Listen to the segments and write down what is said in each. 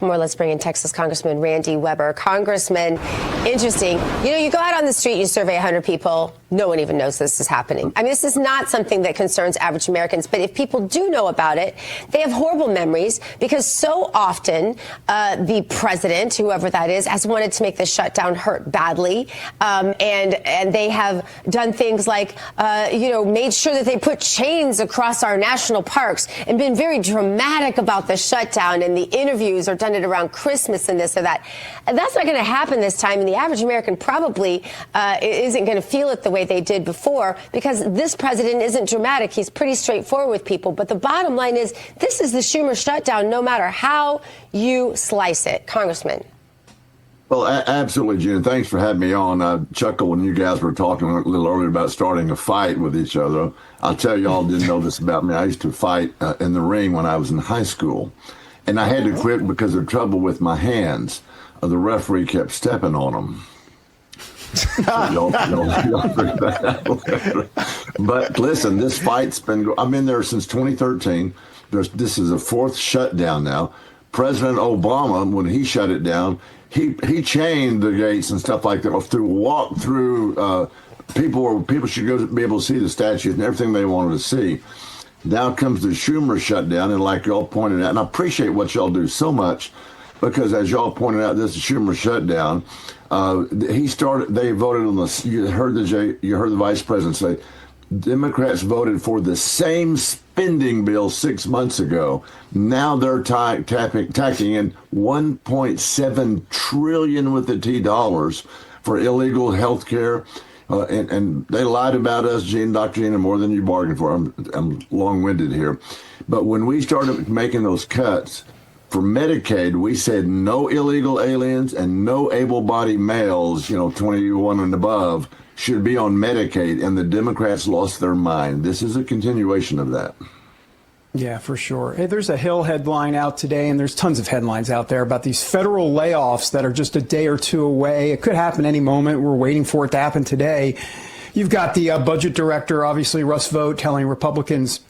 More, let's bring in Texas Congressman Randy Weber. Congressman, interesting. You know, you go out on the street, you survey 100 people. No one even knows this is happening. I mean, this is not something that concerns average Americans. But if people do know about it, they have horrible memories because so often the president, whoever that is, has wanted to make the shutdown hurt badly. And they have done things like, made sure that they put chains across our national parks and been very dramatic about the shutdown, and the interviews are done it around Christmas and this or that. And that's not going to happen this time. And the average American probably isn't going to feel it the way they did before, because this president isn't dramatic. He's pretty straightforward with people. But the bottom line is, this is the Schumer shutdown, no matter how you slice it. Congressman. Well, absolutely, Jen. Thanks for having me on. I chuckled when you guys were talking a little earlier about starting a fight with each other. I'll tell you all didn't know this about me. I used to fight in the ring when I was in high school. And I had to quit because of trouble with my hands. The referee kept stepping on them. But listen, this fight's been, I'm in there since 2013. This is the fourth shutdown now. President Obama, when he shut it down, he chained the gates and stuff like that walk through. People should go be able to see the statues and everything they wanted to see. Now comes the Schumer shutdown, and like y'all pointed out, and I appreciate what y'all do so much, because as y'all pointed out, this is Schumer shutdown. They voted on this. You heard the vice president say, Democrats voted for the same spending bill 6 months ago. Now they're tacking in $1.7 trillion with the T dollars for illegal health care. And they lied about us, Dr. Gina, more than you bargained for. I'm long-winded here. But when we started making those cuts for Medicaid, we said no illegal aliens and no able-bodied males, 21 and above, should be on Medicaid, and the Democrats lost their mind. This is a continuation of that. Yeah, for sure. Hey, there's a Hill headline out today, and there's tons of headlines out there about these federal layoffs that are just a day or two away. It could happen any moment. We're waiting for it to happen today. You've got the budget director, obviously, Russ Vought, telling Republicans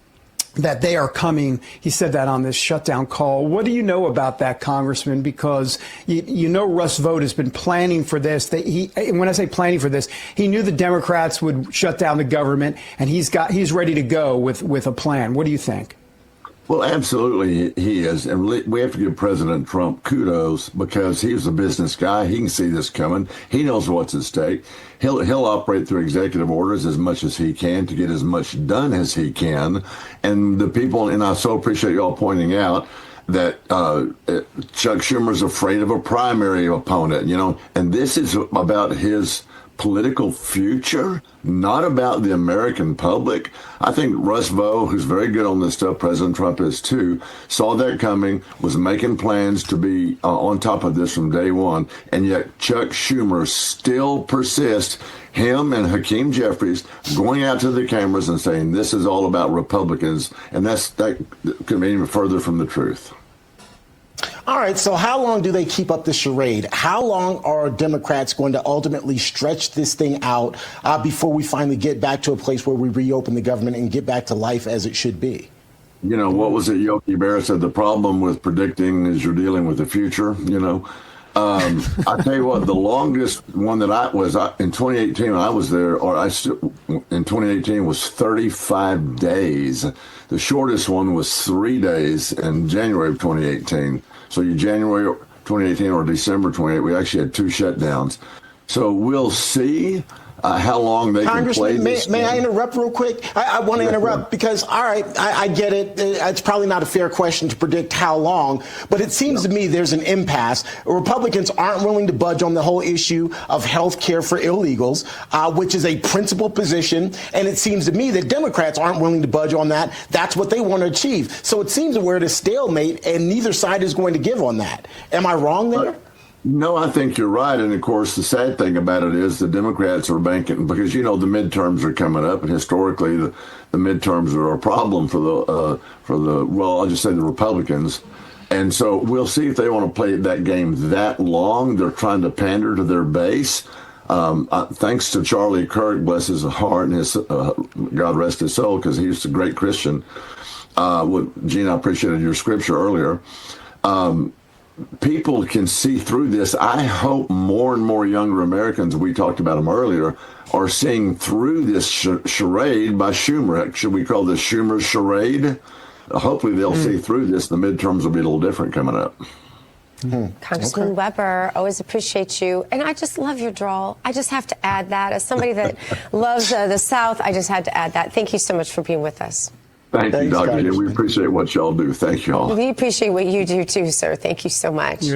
that they are coming. He said that on this shutdown call. What do you know about that, Congressman? Because you know Russ Vought has been planning for this. When I say planning for this, he knew the Democrats would shut down the government, and he's ready to go with a plan. What do you think? Well, absolutely, he is. And we have to give President Trump kudos, because he's a business guy. He can see this coming. He knows what's at stake. He'll operate through executive orders as much as he can to get as much done as he can. And the people, and I so appreciate y'all pointing out that Chuck Schumer's afraid of a primary opponent, and this is about his political future, not about the American public. I think Russ Vought, who's very good on this stuff, President Trump is too, saw that coming, was making plans to be on top of this from day one, and yet Chuck Schumer still persists, him and Hakeem Jeffries, going out to the cameras and saying this is all about Republicans, and that could be even further from the truth. All right, so how long do they keep up the charade? How long are Democrats going to ultimately stretch this thing out before we finally get back to a place where we reopen the government and get back to life as it should be? What was it Yogi Berra said? The problem with predicting is you're dealing with the future, I tell you what, the longest one that I was in 2018 when I was there, in 2018 was 35 days. The shortest one was 3 days in January of 2018. So January 2018 or December 28, we actually had 2 shutdowns. So we'll see how long they can play this. May I interrupt real quick? I want to interrupt because, all right, I get it. It's probably not a fair question to predict how long, but it seems to me there's an impasse. Republicans aren't willing to budge on the whole issue of health care for illegals, which is a principled position, and it seems to me that Democrats aren't willing to budge on that. That's what they want to achieve. So it seems that we're at a stalemate, and neither side is going to give on that. Am I wrong there? No, I think you're right. And of course, the sad thing about it is the Democrats are banking, because, the midterms are coming up, and historically the midterms are a problem for I'll just say the Republicans. And so we'll see if they want to play that game that long. They're trying to pander to their base. Thanks to Charlie Kirk, bless his heart and his God rest his soul, because he was a great Christian. Gene, I appreciated your scripture earlier. people can see through this. I hope more and more younger Americans, we talked about them earlier, are seeing through this charade by Schumer. Should we call this Schumer's charade? Hopefully they'll see through this. The midterms will be a little different coming up. Congressman Weber, always appreciate you. And I just love your drawl. I just have to add that. As somebody that loves the South, I just had to add that. Thank you so much for being with us. Thank you, Dr. J. We appreciate what y'all do. Thank y'all. We appreciate what you do, too, sir. Thank you so much.